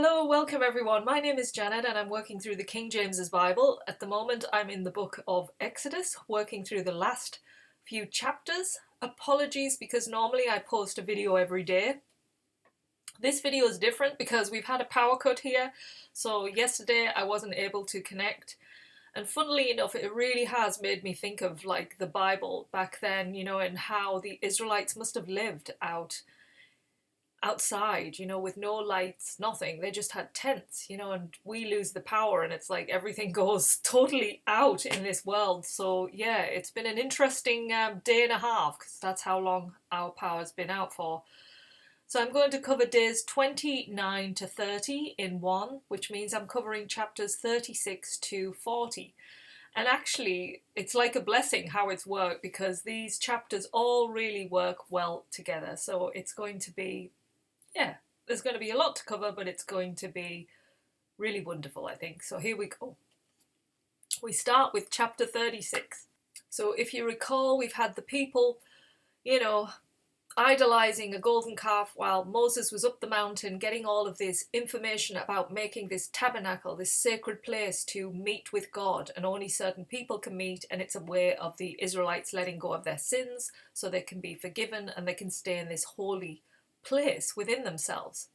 Hello, welcome everyone. My name is Janet and I'm working through the King James's Bible. At the moment I'm in the book of Exodus, working through the last few chapters. Apologies because normally I post a video every day. This video is different because we've had a power cut here, so yesterday I wasn't able to connect. And funnily enough, it really has made me think of like the Bible back then, and how the Israelites must have lived outside, with no lights, nothing. They just had tents, and we lose the power and it's like everything goes totally out in this world. So yeah, it's been an interesting day and a half because that's how long our power's been out for. So I'm going to cover days 29 to 30 in one, which means I'm covering chapters 36 to 40. And actually, it's like a blessing how it's worked because these chapters all really work well together. So it's going to be, there's going to be a lot to cover, but it's going to be really wonderful, I think. So here we go. We start with chapter 36. So if you recall, we've had the people, idolizing a golden calf while Moses was up the mountain getting all of this information about making this tabernacle, this sacred place to meet with God, and only certain people can meet, and it's a way of the Israelites letting go of their sins so they can be forgiven and they can stay in this holy place within themselves.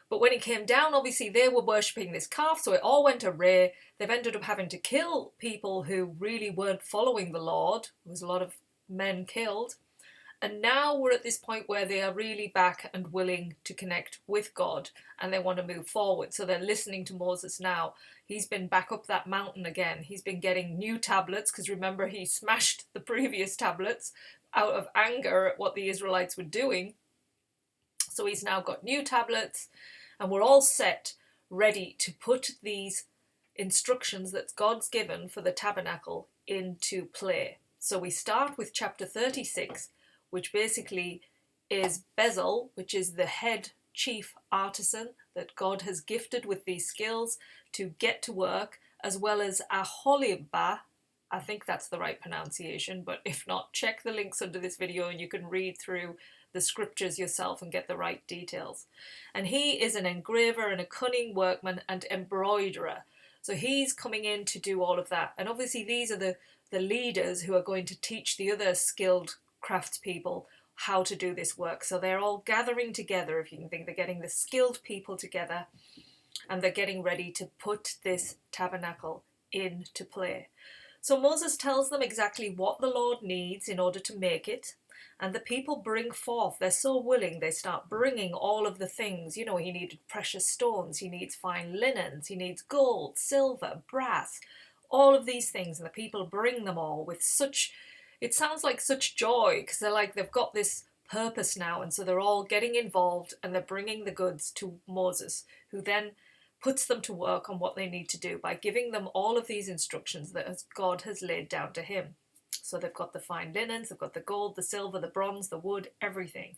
But when it came down, obviously they were worshipping this calf, so it all went array. They've ended up having to kill people who really weren't following the Lord. There was a lot of men killed. And now we're at this point where they are really back and willing to connect with God and they want to move forward. So they're listening to Moses now. He's been back up that mountain again. He's been getting new tablets because remember he smashed the previous tablets out of anger at what the Israelites were doing. So he's now got new tablets and we're all set, ready to put these instructions that God's given for the tabernacle into play. So we start with chapter 36, which basically is Bezalel, which is the head chief artisan that God has gifted with these skills to get to work, as well as Aholibah. I think that's the right pronunciation, but if not, check the links under this video and you can read through the scriptures yourself and get the right details. And he is an engraver and a cunning workman and embroiderer. So he's coming in to do all of that. And obviously these are the leaders who are going to teach the other skilled craftspeople how to do this work. So they're all gathering together, if you can think. They're getting the skilled people together and they're getting ready to put this tabernacle into play. So Moses tells them exactly what the Lord needs in order to make it, and the people bring forth. They're so willing, they start bringing all of the things. He needed precious stones, he needs fine linens, he needs gold, silver, brass, all of these things, and the people bring them all with such, it sounds like such joy because they've got this purpose now, and so they're all getting involved and they're bringing the goods to Moses, who then puts them to work on what they need to do by giving them all of these instructions that God has laid down to him. So they've got the fine linens, they've got the gold, the silver, the bronze, the wood, everything.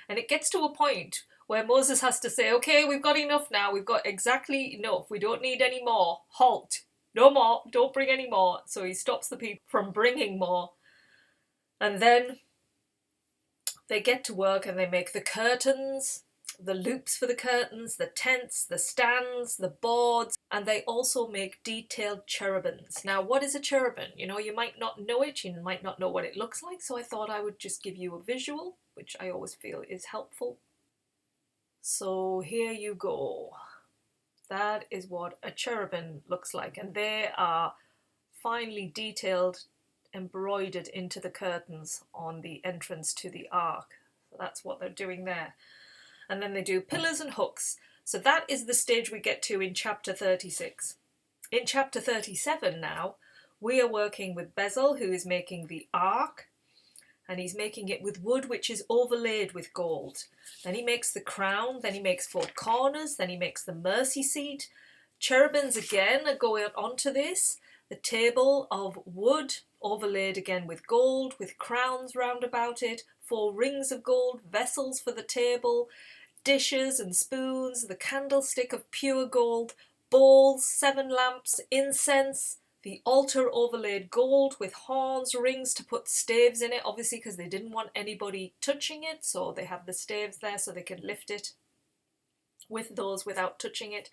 And it gets to a point where Moses has to say, okay, we've got enough now, we've got exactly enough, we don't need any more, halt, no more, don't bring any more. So he stops the people from bringing more. And then they get to work and they make the curtains, the loops for the curtains, the tents, the stands, the boards, and they also make detailed cherubims. Now, what is a cherubim? You might not know it, you might not know what it looks like, so I thought I would just give you a visual, which I always feel is helpful. So here you go. That is what a cherubim looks like, and they are finely detailed, embroidered into the curtains on the entrance to the ark. So that's what they're doing there. And then they do pillars and hooks. So that is the stage we get to in chapter 36. In chapter 37 now, we are working with Bezalel, who is making the ark, and he's making it with wood which is overlaid with gold. Then he makes the crown, then he makes 4 corners, then he makes the mercy seat. Cherubims again are going onto this. The table of wood overlaid again with gold, with crowns round about it, 4 rings of gold, vessels for the table, dishes and spoons, the candlestick of pure gold, bowls, 7 lamps, incense, the altar overlaid gold with horns, rings to put staves in it, obviously because they didn't want anybody touching it, so they have the staves there so they can lift it. with those without touching it.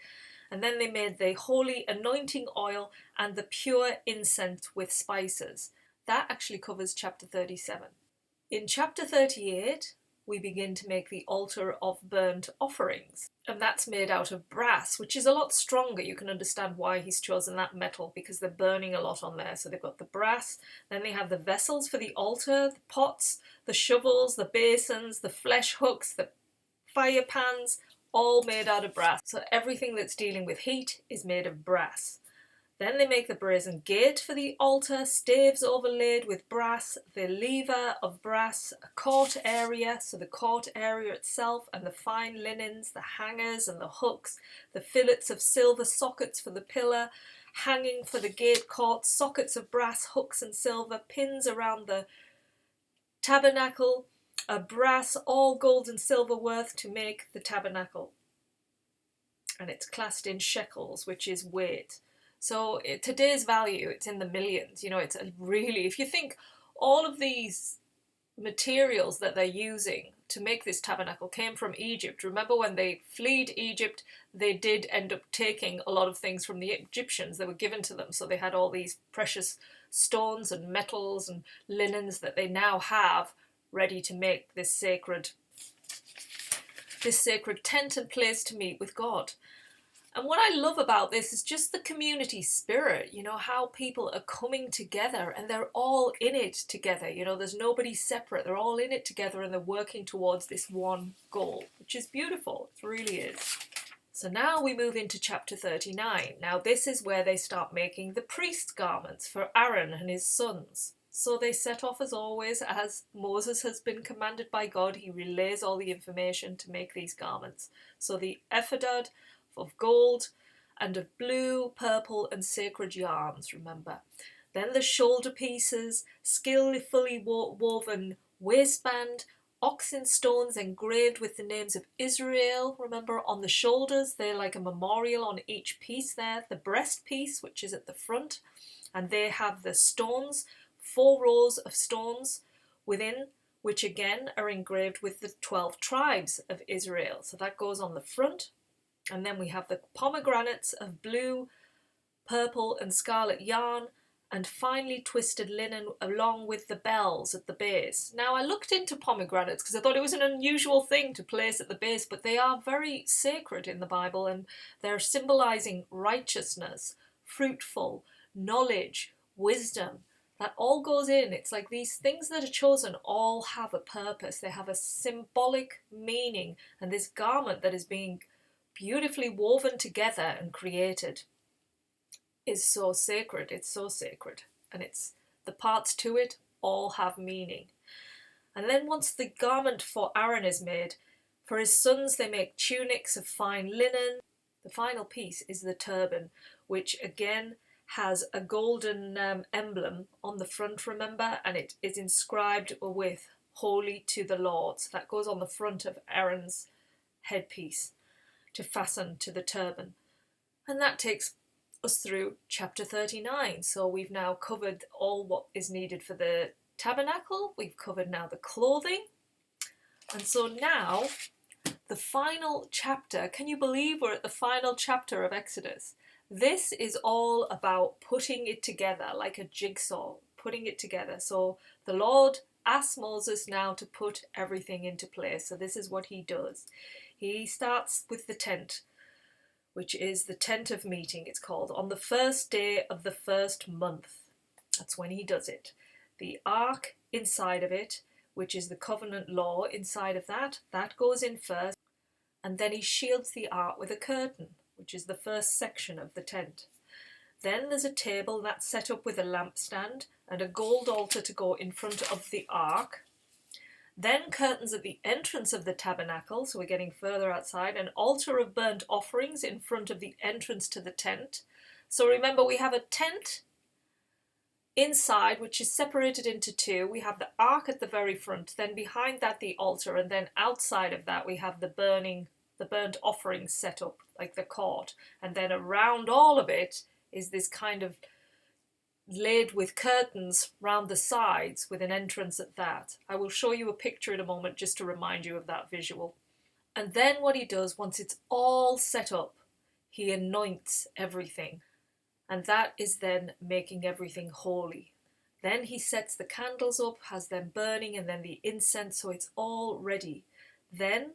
And then they made the holy anointing oil and the pure incense with spices. That actually covers chapter 37. In chapter 38, we begin to make the altar of burnt offerings. And that's made out of brass, which is a lot stronger. You can understand why he's chosen that metal, because they're burning a lot on there. So they've got the brass, then they have the vessels for the altar, the pots, the shovels, the basins, the flesh hooks, the fire pans, all made out of brass. So everything that's dealing with heat is made of brass. Then they make the brazen gate for the altar, staves overlaid with brass, the lever of brass, a court area, so the court area itself, and the fine linens, the hangers and the hooks, the fillets of silver, sockets for the pillar, hanging for the gate court, sockets of brass, hooks and silver, pins around the tabernacle, a brass, all gold and silver worth to make the tabernacle. And it's classed in shekels, which is weight. So today's value, it's in the millions. You know, it's a really, if you think all of these materials that they're using to make this tabernacle came from Egypt. Remember when they fled Egypt, they did end up taking a lot of things from the Egyptians that were given to them. So they had all these precious stones and metals and linens that they now have ready to make this sacred tent and place to meet with God. And what I love about this is just the community spirit, you know, how people are coming together and they're all in it together. You know, there's nobody separate. They're all in it together and they're working towards this one goal, which is beautiful. It really is. So now we move into chapter 39. Now this is where they start making the priest's garments for Aaron and his sons. So they set off as always, as Moses has been commanded by God. He relays all the information to make these garments. So the ephod of gold and of blue, purple and sacred yarns, remember. Then the shoulder pieces, skillfully woven waistband, oxen stones engraved with the names of Israel, remember, on the shoulders. They're like a memorial on each piece there. The breast piece, which is at the front, and they have the stones, 4 rows of stones within, which again are engraved with the 12 tribes of Israel. So that goes on the front. And then we have the pomegranates of blue, purple and scarlet yarn and finely twisted linen along with the bells at the base. Now I looked into pomegranates because I thought it was an unusual thing to place at the base, but they are very sacred in the Bible and they're symbolizing righteousness, fruitful, knowledge, wisdom. That all goes in. It's like these things that are chosen all have a purpose. They have a symbolic meaning, and this garment that is being beautifully woven together and created is so sacred. It's so sacred, and it's the parts to it all have meaning. And then once the garment for Aaron is made, for his sons they make tunics of fine linen. The final piece is the turban, which again has a golden emblem on the front, remember, and it is inscribed with holy to the Lord. So that goes on the front of Aaron's headpiece to fasten to the turban. And that takes us through chapter 39. So we've now covered all what is needed for the tabernacle. We've covered now the clothing. And so now the final chapter. Can you believe we're at the final chapter of Exodus? This is all about putting it together like a jigsaw, putting it together. So the Lord asks Moses now to put everything into place. So this is what he does. He starts with the tent, which is the tent of meeting, it's called, on the first day of the first month. That's when he does it. The ark inside of it, which is the covenant law inside of that goes in first. And then he shields the ark with a curtain, which is the first section of the tent. Then there's a table that's set up with a lampstand and a gold altar to go in front of the ark. Then curtains at the entrance of the tabernacle, so we're getting further outside, an altar of burnt offerings in front of the entrance to the tent. So remember, we have a tent inside, which is separated into 2. We have the ark at the very front, then behind that the altar, and then outside of that we have the burnt offerings set up, like the court. And then around all of it is this kind of laid with curtains round the sides with an entrance at that. I will show you a picture in a moment just to remind you of that visual. And then what he does, once it's all set up, he anoints everything. And that is then making everything holy. Then he sets the candles up, has them burning, and then the incense, so it's all ready. Then,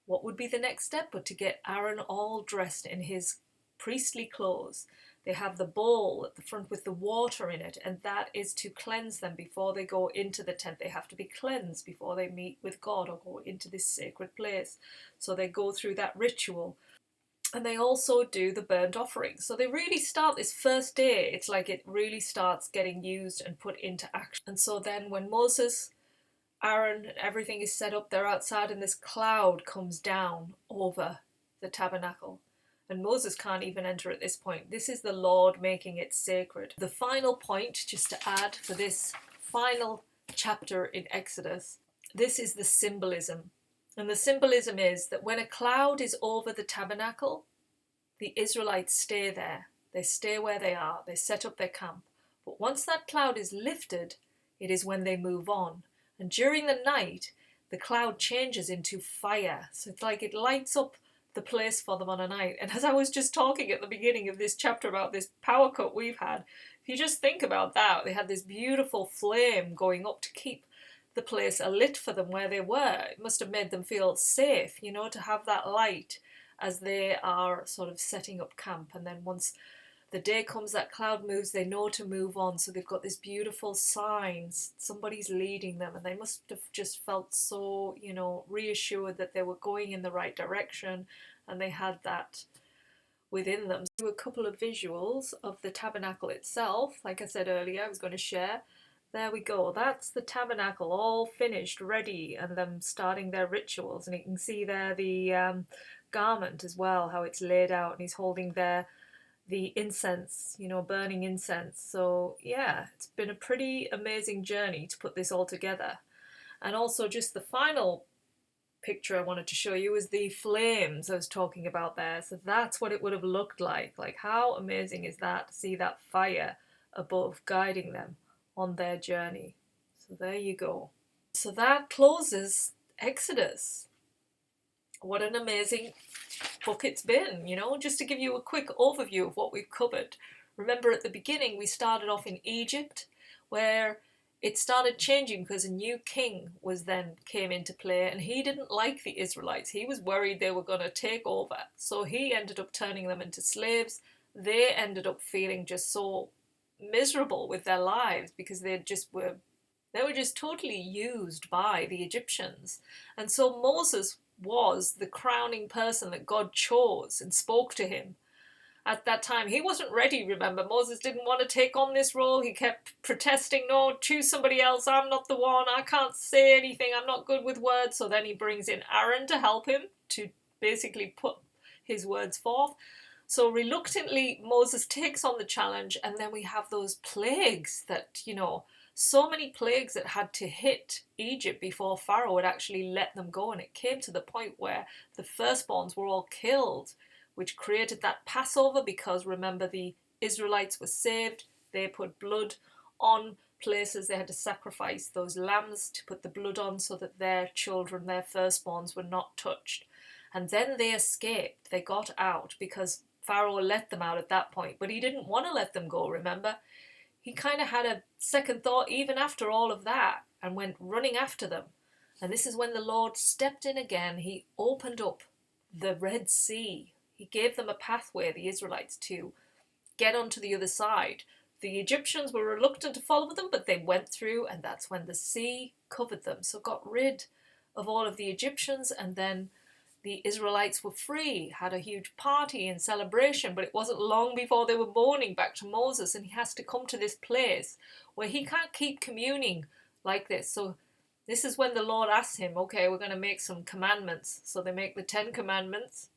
what would be the next step but to get Aaron all dressed in his priestly clothes? They have the bowl at the front with the water in it, and that is to cleanse them before they go into the tent. They have to be cleansed before they meet with God or go into this sacred place. So they go through that ritual. And they also do the burnt offering. So they really start this first day, it's like it really starts getting used and put into action. And so then when Moses, Aaron, and everything is set up, they're outside and this cloud comes down over the tabernacle. And Moses can't even enter at this point. This is the Lord making it sacred. The final point, just to add for this final chapter in Exodus, this is the symbolism. And the symbolism is that when a cloud is over the tabernacle, the Israelites stay there. They stay where they are. They set up their camp. But once that cloud is lifted, it is when they move on. And during the night, the cloud changes into fire. So it's like it lights up the place for them on a night. And as I was just talking at the beginning of this chapter about this power cut we've had, if you just think about that, they had this beautiful flame going up to keep the place alit for them where they were. It must have made them feel safe, you know, to have that light as they are sort of setting up camp. And then once the day comes, that cloud moves, they know to move on. So they've got this beautiful signs, somebody's leading them, and they must have just felt so, you know, reassured that they were going in the right direction, and they had that within them. So a couple of visuals of the tabernacle itself, like I said earlier, I was going to share. There we go, that's the tabernacle all finished, ready, and them starting their rituals. And you can see there the garment as well, how it's laid out, and he's holding there the incense, you know, burning incense. So yeah, it's been a pretty amazing journey to put this all together. And also just the final picture I wanted to show you is the flames I was talking about there. So that's what it would have looked like. Like, how amazing is that to see that fire above guiding them on their journey. So there you go. So that closes Exodus. What an amazing book it's been, you know, just to give you a quick overview of what we've covered. Remember at the beginning we started off in Egypt, where it started changing because a new king came into play, and he didn't like the Israelites. He was worried they were going to take over. So he ended up turning them into slaves. They ended up feeling just so miserable with their lives because they were just totally used by the Egyptians. And so Moses was the crowning person that God chose and spoke to him at that time. He wasn't ready, remember. Moses didn't want to take on this role. He kept protesting, no, choose somebody else. I'm not the one. I can't say anything. I'm not good with words. So then he brings in Aaron to help him to basically put his words forth. So reluctantly, Moses takes on the challenge, and then we have those plagues that, you know, so many plagues that had to hit Egypt before Pharaoh would actually let them go. And it came to the point where the firstborns were all killed, which created that Passover, because remember, the Israelites were saved. They put blood on places. They had to sacrifice those lambs to put the blood on so that their children, their firstborns, were not touched. And then they escaped. They got out because Pharaoh let them out at that point, but he didn't want to let them go, remember? He kind of had a second thought even after all of that and went running after them. And this is when the Lord stepped in again. He opened up the Red Sea. He gave them a pathway, the Israelites, to get onto the other side. The Egyptians were reluctant to follow them, but they went through, and that's when the sea covered them. So got rid of all of the Egyptians, and then the Israelites were free, had a huge party and celebration, but it wasn't long before they were mourning back to Moses, and he has to come to this place where he can't keep communing like this. So this is when the Lord asks him, okay, we're going to make some commandments. So they make the 10 commandments,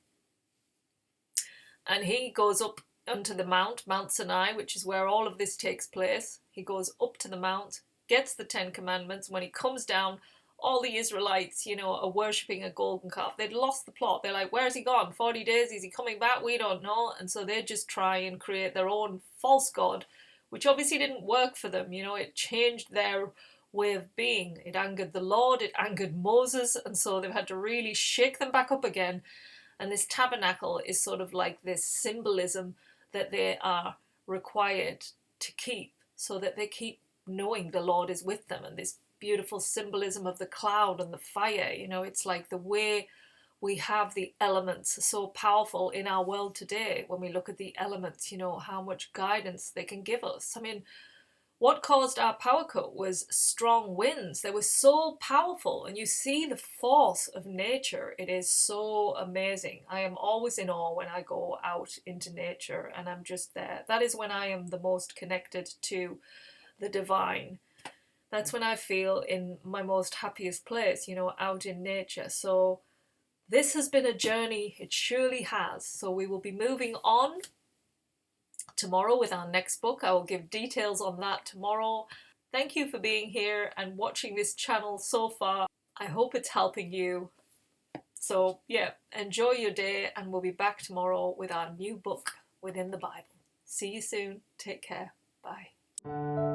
and he goes up onto the Mount Sinai, which is where all of this takes place. He goes up to the mount, gets the 10 commandments. When he comes down, all the Israelites, you know, are worshipping a golden calf. They'd lost the plot. They're like, where's he gone? 40 days? Is he coming back? We don't know. And so they just try and create their own false god, which obviously didn't work for them. You know, it changed their way of being. It angered the Lord, it angered Moses, and so they've had to really shake them back up again. And this tabernacle is sort of like this symbolism that they are required to keep, so that they keep knowing the Lord is with them. And this beautiful symbolism of the cloud and the fire, you know, it's like the way we have the elements are so powerful in our world today. When we look at the elements, you know, how much guidance they can give us. I mean, what caused our power cut was strong winds. They were so powerful, and you see the force of nature. It is so amazing. I am always in awe when I go out into nature and I'm just there. That is when I am the most connected to the divine. That's when I feel in my most happiest place, you know, out in nature. So this has been a journey, it surely has. So we will be moving on tomorrow with our next book. I will give details on that tomorrow. Thank you for being here and watching this channel so far. I hope it's helping you. So yeah, enjoy your day, and we'll be back tomorrow with our new book within the Bible. See you soon. Take care. Bye.